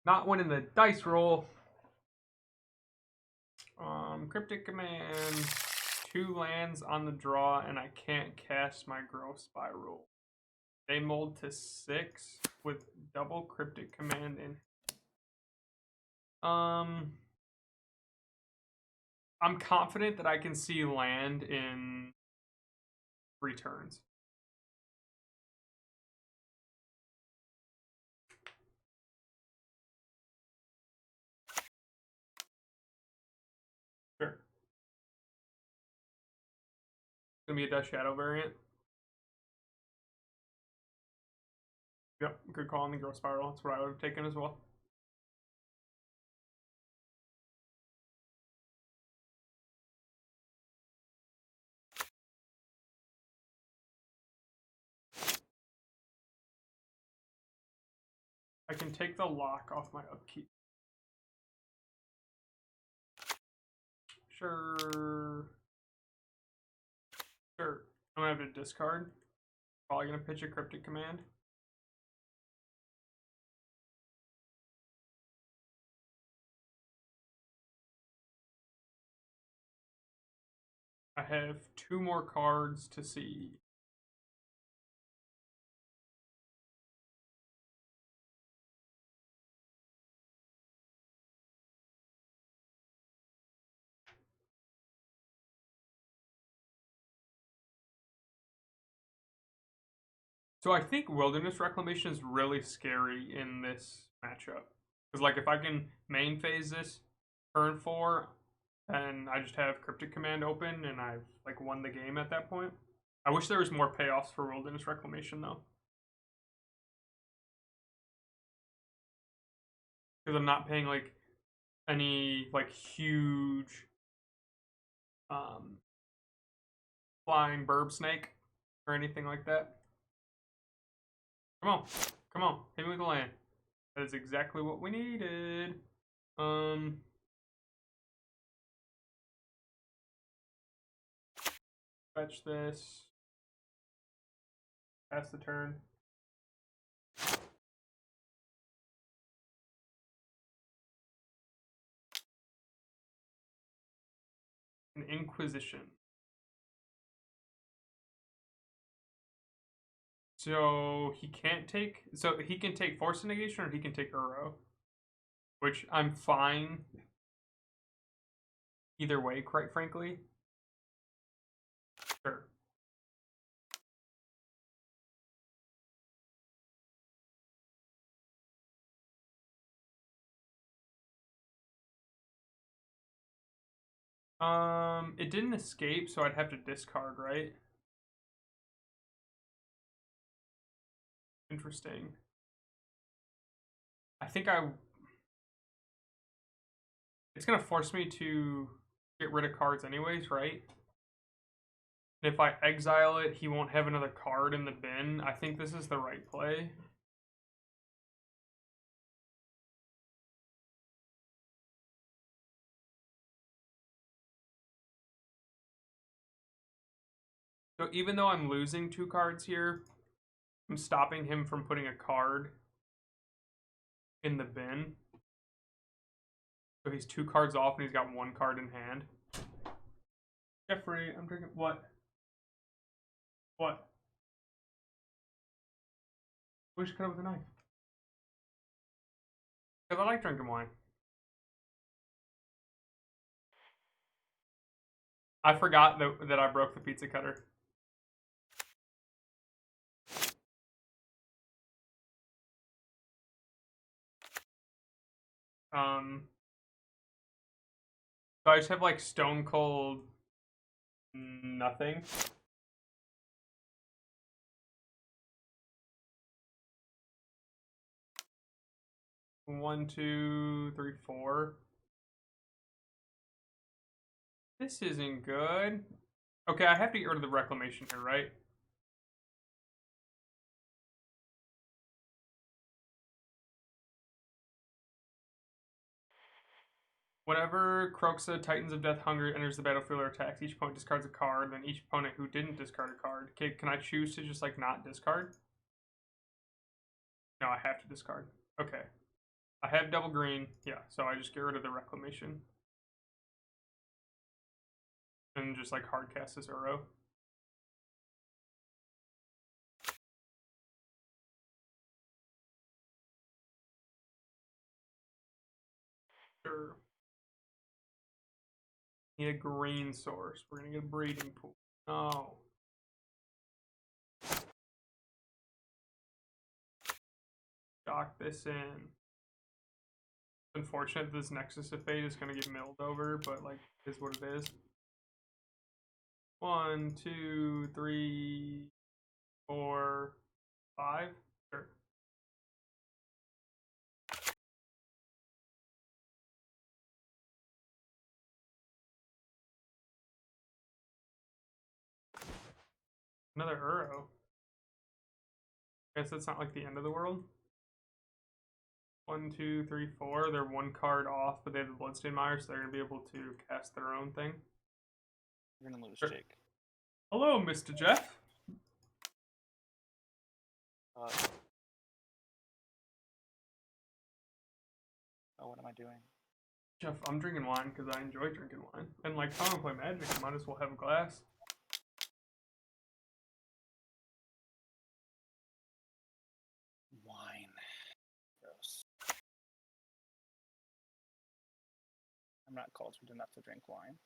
Not winning the dice roll. Cryptic command. 2 lands on the draw, and I can't cast my growth spiral. They mold to 6 with double cryptic command in. I'm confident that I can see land in 3 turns. Sure. It's gonna be a Death Shadow variant. Yep, good call on the growth spiral. That's what I would have taken as well. I can take the lock off my upkeep. Sure. Sure. I'm gonna have to discard. Probably gonna pitch a cryptic command. I have 2 more cards to see. So I think Wilderness Reclamation is really scary in this matchup. Because, like, if I can main phase this turn 4, then I just have Cryptic Command open, and I've, like, won the game at that point. I wish there was more payoffs for Wilderness Reclamation, though. Because I'm not paying, like, any, like, huge flying burb snake or anything like that. Come on. Come on. Hit me with the land. That is exactly what we needed. Fetch this. Pass the turn. An Inquisition. So he can't take. So he can take Force Negation or he can take Uro. Which I'm fine either way, quite frankly. Sure. It didn't escape, so I'd have to discard, right? Interesting. I think it's gonna force me to get rid of cards anyways, right? And if I exile it, he won't have another card in the bin. I think this is the right play. So even though I'm losing 2 cards here, I'm stopping him from putting a card in the bin. So he's 2 cards off and he's got 1 card in hand. Jeffrey, I'm drinking what? What? We should cut it with a knife. Because I like drinking wine. I forgot that I broke the pizza cutter. So I just have like stone cold nothing. One, two, three, 4. This isn't good. Okay, I have to get rid of the reclamation here, right? Whenever Kroxa, Titans of Death Hunger, enters the battlefield or attacks, each opponent discards a card, then each opponent who didn't discard a card. Okay, can I choose to just, like, not discard? No, I have to discard. Okay. I have double green. Yeah, so I just get rid of the reclamation. And just like hard cast this Uro. Sure. Need a green source. We're gonna get a breeding pool. No. Dock this in. Unfortunate this Nexus of Fate is gonna get milled over, but like is what it is. 1, 2, 3, 4, 5. Sure. Another Uro. Guess that's not like the end of the world. 1, 2, 3, 4. They're one card off, but they have the Bloodstained Mire, so they're gonna be able to cast their own thing. You're gonna lose, Sure. Jake. Hello, Mr. Jeff. Oh, what am I doing? Jeff, I'm drinking wine because I enjoy drinking wine. And like, if I want to play Magic, I might as well have a glass. Wine. Gross. I'm not cultured enough to drink wine.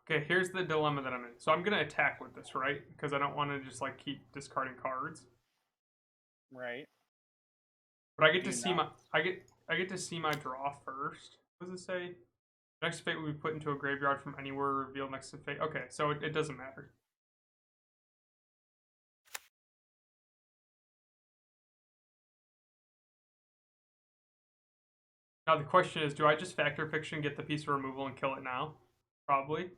Okay, here's the dilemma that I'm in. So I'm gonna attack with this, right? Because I don't want to just like keep discarding cards. Right. But I get Do to you see not? my I get to see my draw first. What does it say? Next fate will be put into a graveyard from anywhere revealed next to fate. Okay, so it doesn't matter. Now the question is, do I just Factor Fiction, get the piece of removal, and kill it now? Probably.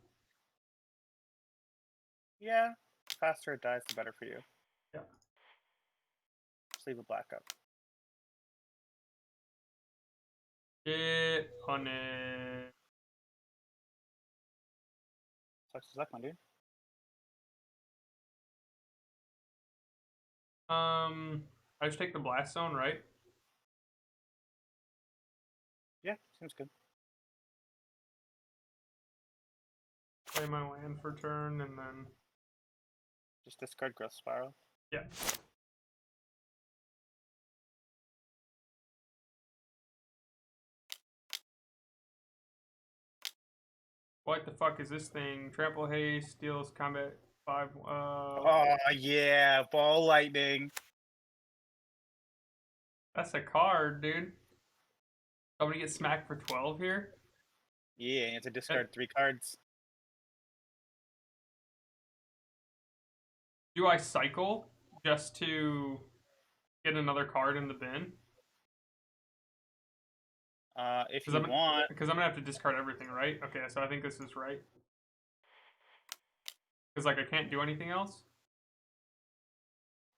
Yeah. The faster it dies, the better for you. Yeah. Just leave a black up. Get on it. Sucks to suck, my dude. I just take the Blast Zone, right? Yeah, seems good. Play my land for turn, and then Just discard Growth Spiral. yeah. What the fuck is this thing? Trample haste, deals combat 5. Oh yeah, Ball Lightning. That's a card, dude. I'm gonna get smacked for 12 here. Yeah, you have to discard 3 cards. Do I cycle just to get another card in the bin? If you want, Because I'm gonna have to discard everything, right? Okay, so I think this is right. Because like I can't do anything else.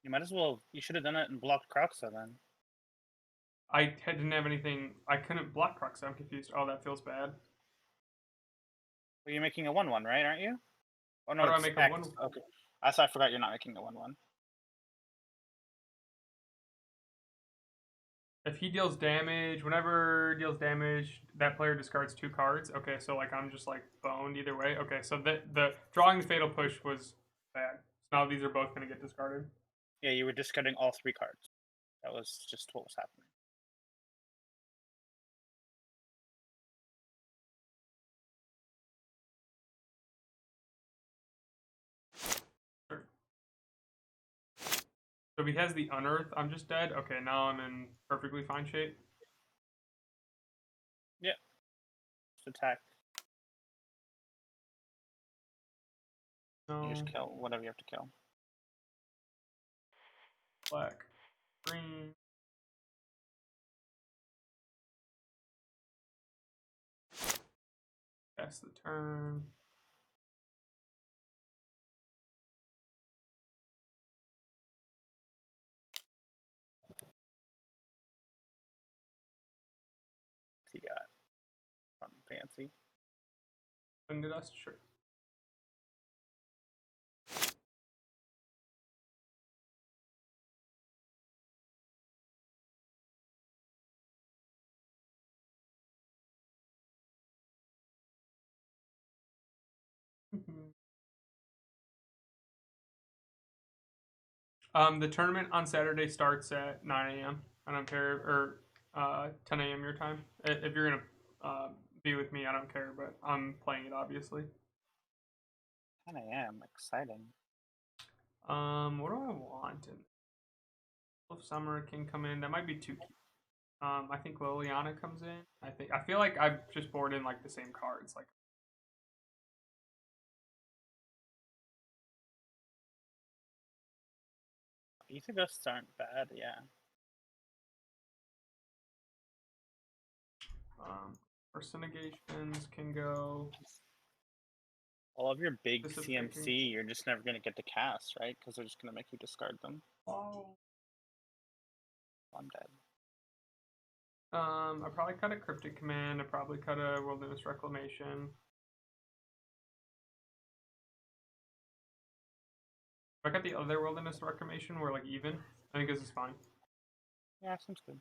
you might as well. You should have done it and blocked Kroxa then. Didn't have anything. I couldn't block Kroxa. I'm confused. Oh, that feels bad. Well, you're making a 1/1, right? Aren't you? Oh no, How do I it's make a X. 1? Okay, I forgot you're not making a 1/1. If he deals damage, whenever deals damage, that player discards 2 cards. Okay, so like I'm just like boned either way. Okay, so the drawing the fatal push was bad. So now these are both gonna get discarded. Yeah, you were discarding all 3 cards. That was just what was happening. Sure. So if he has the unearth, I'm just dead. Okay, now I'm in perfectly fine shape. Yeah. Just attack. No. You just kill whatever you have to kill. Black. Green. Pass the turn. he got? Something fancy. Under dust, sure. The tournament on Saturday starts at 9 a.m. I don't care, or 10 a.m. your time. If you're gonna be with me, I don't care, but I'm playing it obviously. 10 a.m. Exciting. What do I want? If Summer can come in, that might be too. I think Liliana comes in. I feel like I've just bored in like the same cards. Like Ether ghosts aren't bad, yeah. First negations can go. All of your big This is CMC, thinking. you're just never gonna get to cast, right? Because they're just gonna make you discard them. Oh. I'm dead. I probably cut a Cryptic Command. I probably cut a Wilderness Reclamation. If I got the other Wilderness Reclamation, we're like even. I think this is fine. Yeah, seems good.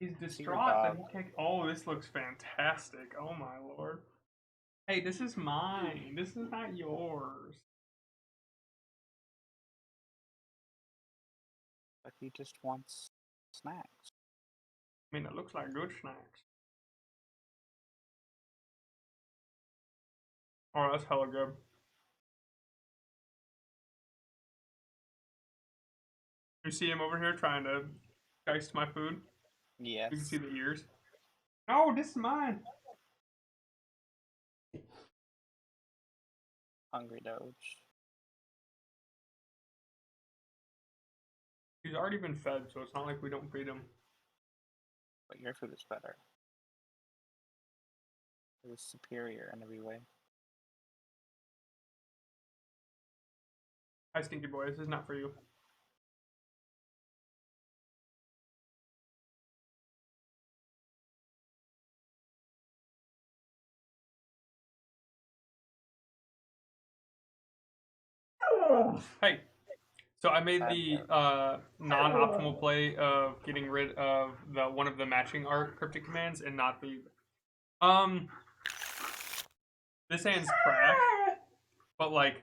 He's distraught that he can't. Oh, this looks fantastic. Oh my lord. Hey, this is mine. This is not yours. But he just wants snacks. I mean, it looks like good snacks. Oh, that's hella good. You see him over here trying to dice my food? Yes. You can see the ears. Oh, this is mine. Hungry Doge. He's already been fed, so it's not like we don't feed him. But your food is better. It is superior in every way. Hi, Stinky Boy. This is not for you. Hey, so I made the non-optimal play of getting rid of the one of the matching art cryptic commands and not the this hand's trash, but like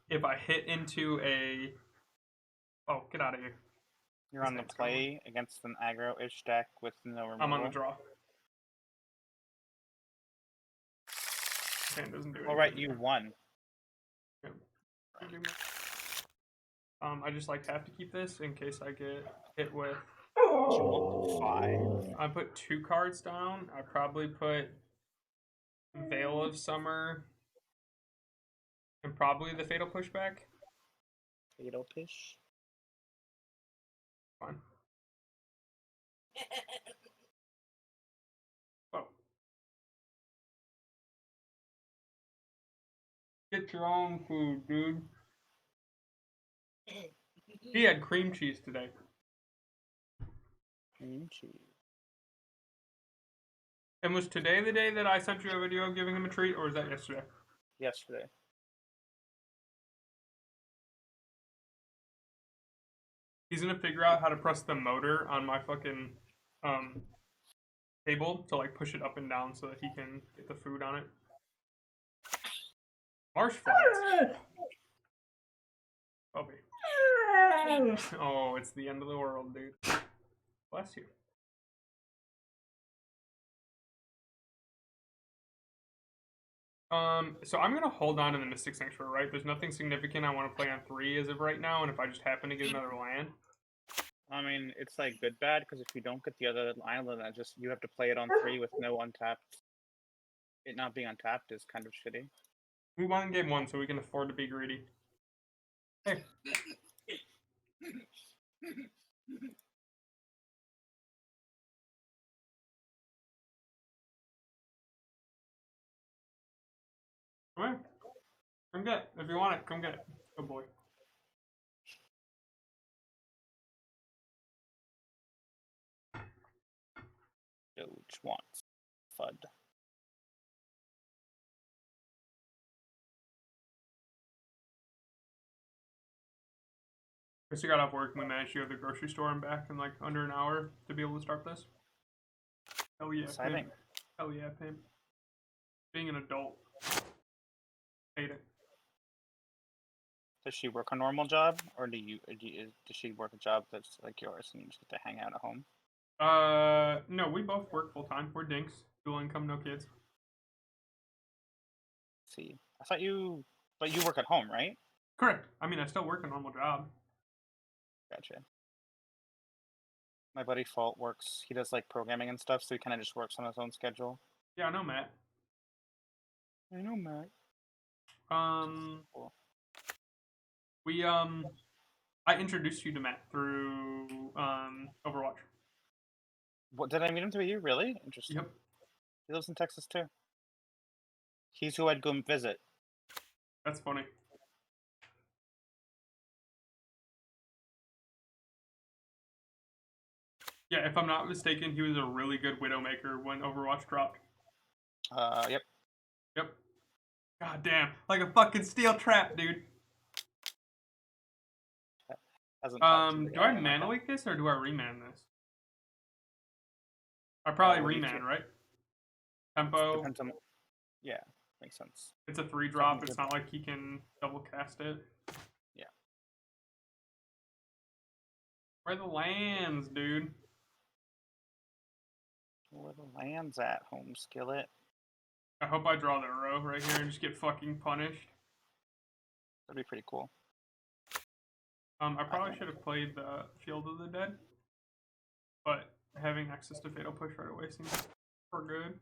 if I hit into a get out of here. You're on the play against an aggro-ish deck with no removal. I'm on the draw. Hand doesn't do anything. All right, you won. Yeah. I just like have to keep this in case I get hit with 5. I put 2 cards down. I probably put Veil of Summer and probably the Fatal Pushback. Fatal Push. Fine. Oh. Get your own food, dude. He had cream cheese today. Cream cheese. And was today the day that I sent you a video of giving him a treat, or was that yesterday? Yesterday. He's gonna figure out how to press the motor on my fucking table to like push it up and down so that he can get the food on it. Marsh flats. Bobby. Oh, it's the end of the world, dude. Bless you. So I'm gonna hold on to the Mystic Sanctuary, right? There's nothing significant I want to play on 3 as of right now, and if I just happen to get another land. I mean, it's like good bad because if you don't get the other island, that just you have to play it on 3 with no untapped. It not being untapped is kind of shitty. We won game 1, so we can afford to be greedy. Hey. Come here. Come get it. If you want it, come get it. Good boy. Doge wants FUD. Chris, got off work and we managed to go to the grocery store and back in like under an hour to be able to start this. Hell yeah, Exciting. pimp. Hell yeah, pimp. Being an adult. Hate it. Does she work a normal job, or does she work a job that's like yours and you just get to hang out at home? No, we both work full time. We're dinks. Dual income, no kids. See, I thought but you work at home, right? Correct. I mean, I still work a normal job. Gotcha. My buddy Fault works. He does like programming and stuff, so he kind of just works on his own schedule. Yeah, I know, Matt. I know, Matt. Cool. I introduced you to Matt through Overwatch. What, did I meet him through you? Really? Interesting. Yep. He lives in Texas too. He's who I'd go and visit. That's funny. Yeah, if I'm not mistaken, he was a really good Widowmaker when Overwatch dropped. Yep. Yep. God damn. Like a fucking steel trap, dude. Hasn't do I mana leak this or do I reman this? I probably reman, right? Tempo. Depends on. Yeah, makes sense. It's a 3-drop. It's not like he can double cast it. Yeah. Where are the lands, dude? Where the land's at, home skillet? I hope I draw the Uro right here and just get fucking punished. That'd be pretty cool. I probably should have played the Field of the Dead, but having access to Fatal Push right away seems for good.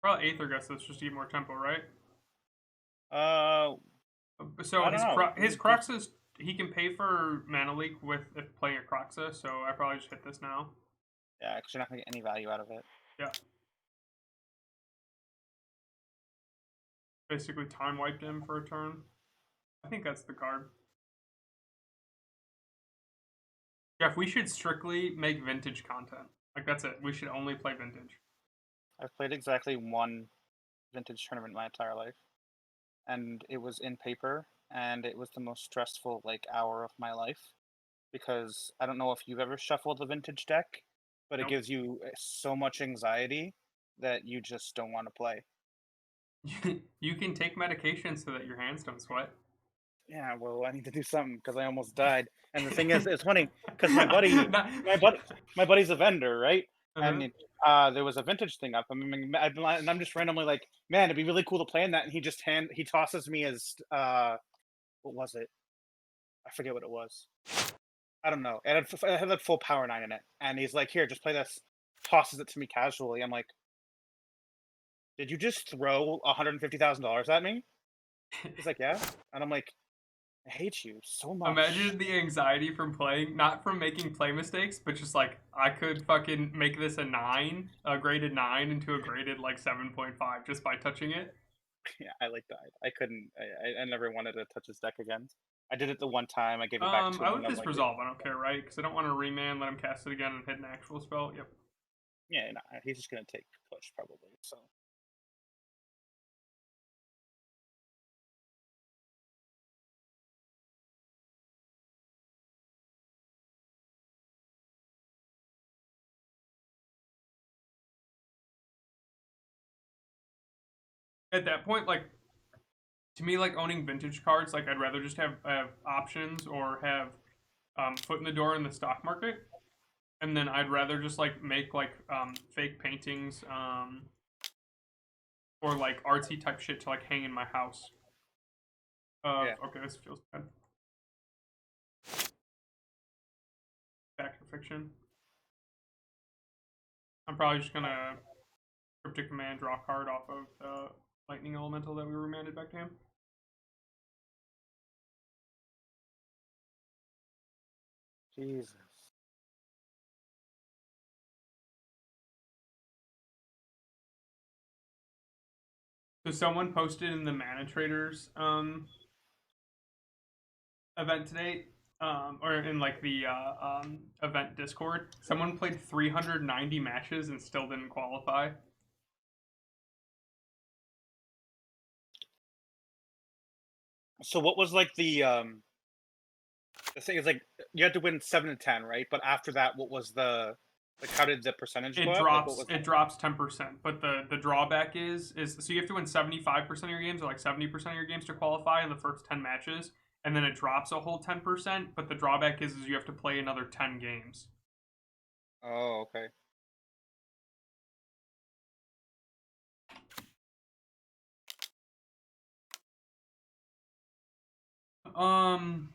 Probably Aether Gust. That's just to get more tempo, right? So his Kroxa, he can pay for mana leak with playing a Kroxa. So I probably just hit this now. Yeah, because you're not gonna get any value out of it. Yeah. Basically time wiped him for a turn. I think that's the card. Jeff, we should strictly make vintage content. Like, that's it. We should only play vintage. I've played exactly one vintage tournament my entire life. And it was in paper, and it was the most stressful, like, hour of my life. Because I don't know if you've ever shuffled a vintage deck, but it gives you so much anxiety that you just don't want to play. You can take medication so that your hands don't sweat. Yeah, well, I need to do something because I almost died. And the thing is, it's funny because my buddy's a vendor, right? And there was a vintage thing up. I mean, and I'm just randomly like, man, it'd be really cool to play in that. And he tosses me as what was it? I forget what it was. I don't know. It had like full power 9 in it, and he's like, here, just play this. Tosses it to me casually. I'm like, did you just throw $150,000 at me? He's like, yeah, and I'm like, I hate you so much. Imagine the anxiety from playing, not from making play mistakes, but just like, I could fucking make this a graded 9 into a graded like 7.5 just by touching it. Yeah, I like died. I couldn't. I never wanted to touch his deck again. I did it the one time. I gave it back to him. I would just resolve. I don't care, right? Because I don't want to reman, let him cast it again, and hit an actual spell. Yep. Yeah, no, he's just gonna take push probably. So. At that point, like, to me, like, owning vintage cards, like, I'd rather just have options or have foot in the door in the stock market. And then I'd rather just, like, make, like, fake paintings or, like, artsy type shit to, like, hang in my house. Yeah. Okay, this feels bad. Fact or fiction. I'm probably just gonna Cryptic Command, draw a card off of the Lightning Elemental that we remanded back to him. Jesus. So someone posted in the Mana Traders event today, or in like the event Discord, someone played 390 matches and still didn't qualify. So what was like the thing is like you had to win 7 to 10, right? But after that, what was the like? How did the percentage go up? Like what was It drops 10%, but the drawback is so you have to win 75% of your games or like 70% of your games to qualify in the first 10 matches, and then it drops a whole 10%. But the drawback is you have to play another 10 games. Oh, okay.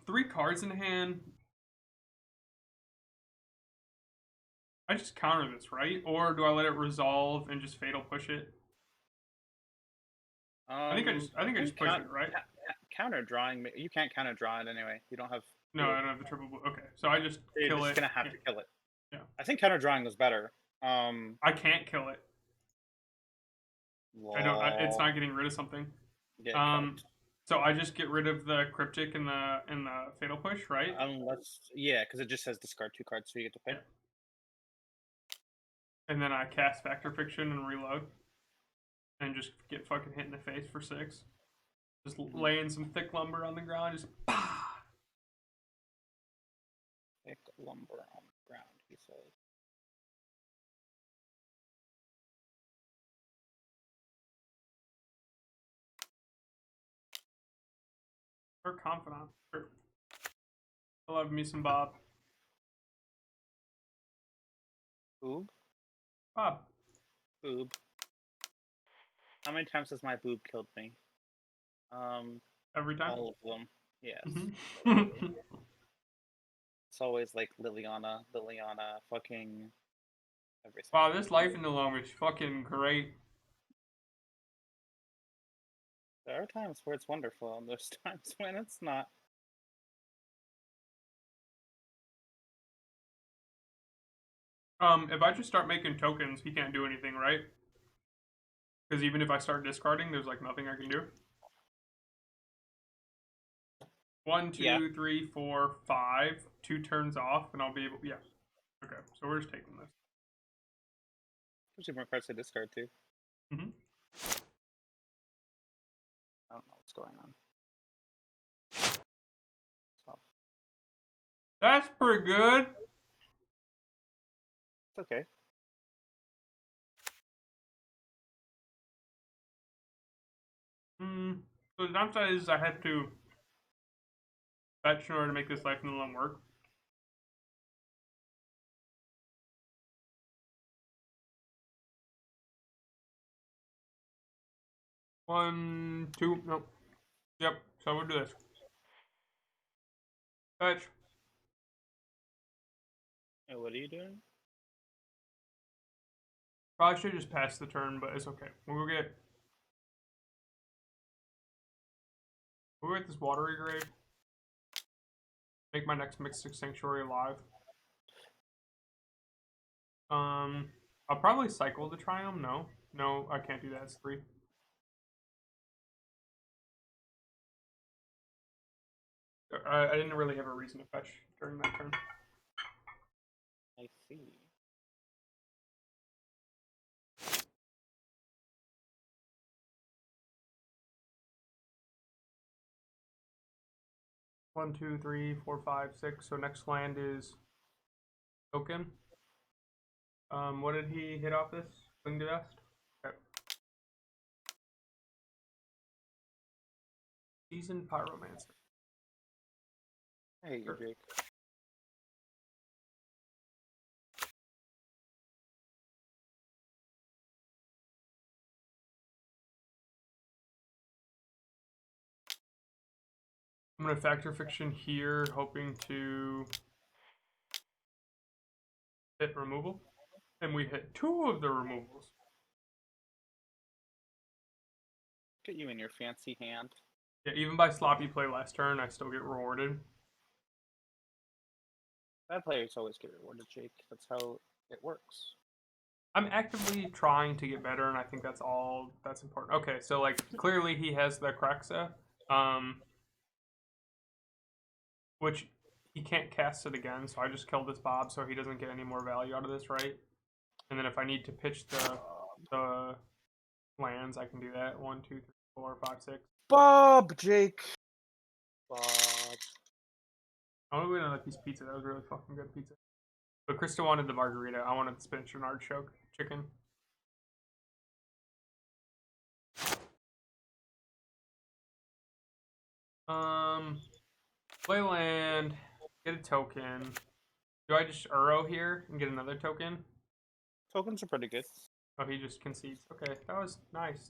Three cards in hand. I just counter this, right? Or do I let it resolve and just fatal push it? I think I just push it, right? Counter drawing. You can't counter draw it anyway. You don't have. No, I don't have the triple blue. Okay, so I just You're kill just it. gonna have to kill it. Yeah. I think counter drawing was better. I can't kill it. I don't. It's not getting rid of something. So I just get rid of the cryptic and the fatal push, right? Unless because it just says discard 2 cards, so you get to pick. Yeah. And then I cast Factor Fiction and reload, and just get fucking hit in the face for 6. Just laying some thick lumber on the ground, just Thick lumber on the ground, he says. Or confidant. Sure. I love me some Bob. Boob? Bob. Boob. How many times has my boob killed me? Every time? All of them. Yes. Mm-hmm. It's always like Liliana, fucking everything. Wow, this life in the loam is fucking great. There are times where it's wonderful, and there's times when it's not. If I just start making tokens, he can't do anything, right? Because even if I start discarding, there's like nothing I can do. 1, 2, 3, 4, 5. 2 turns off, and I'll be able. Yeah. Okay, so we're just taking this. There's more cards to discard too. Mm-hmm. I don't know what's going on. So. That's pretty good. It's okay. So the downside is I have to fetch in order to make this life in the loam work. One, 2, no. Yep, so we'll do this. Fetch. Hey, what are you doing? Probably should just pass the turn, but it's okay. We'll get this watery grave. Make my next Mystic Sanctuary alive. I'll probably cycle the Triumph. No, I can't do that. It's 3. I didn't really have a reason to fetch during that turn. I see. One, 2, 3, 4, 5, 6. So next land is token. What did he hit off this? Winged Vest? Okay. Seasoned Pyromancer. Hey, sure. Jake. I'm going to Factor Fiction here, hoping to hit removal. And we hit 2 of the removals. Get you in your fancy hand. Yeah, even by sloppy play last turn, I still get rewarded. Bad players always get rewarded, Jake. That's how it works. I'm actively trying to get better, and I think that's all that's important. Okay, so like clearly he has the Kroxa, which he can't cast it again, so I just killed this Bob so he doesn't get any more value out of this, right? And then if I need to pitch the lands, I can do that. 1, 2, 3, 4, 5, 6. Bob, Jake. Bob. I want to get another piece of pizza. That was really fucking good pizza. But Krista wanted the margarita. I wanted the spinach and artichoke chicken. Play land. Get a token. Do I just Uro here and get another token? Tokens are pretty good. Oh, he just concedes. Okay, that was nice.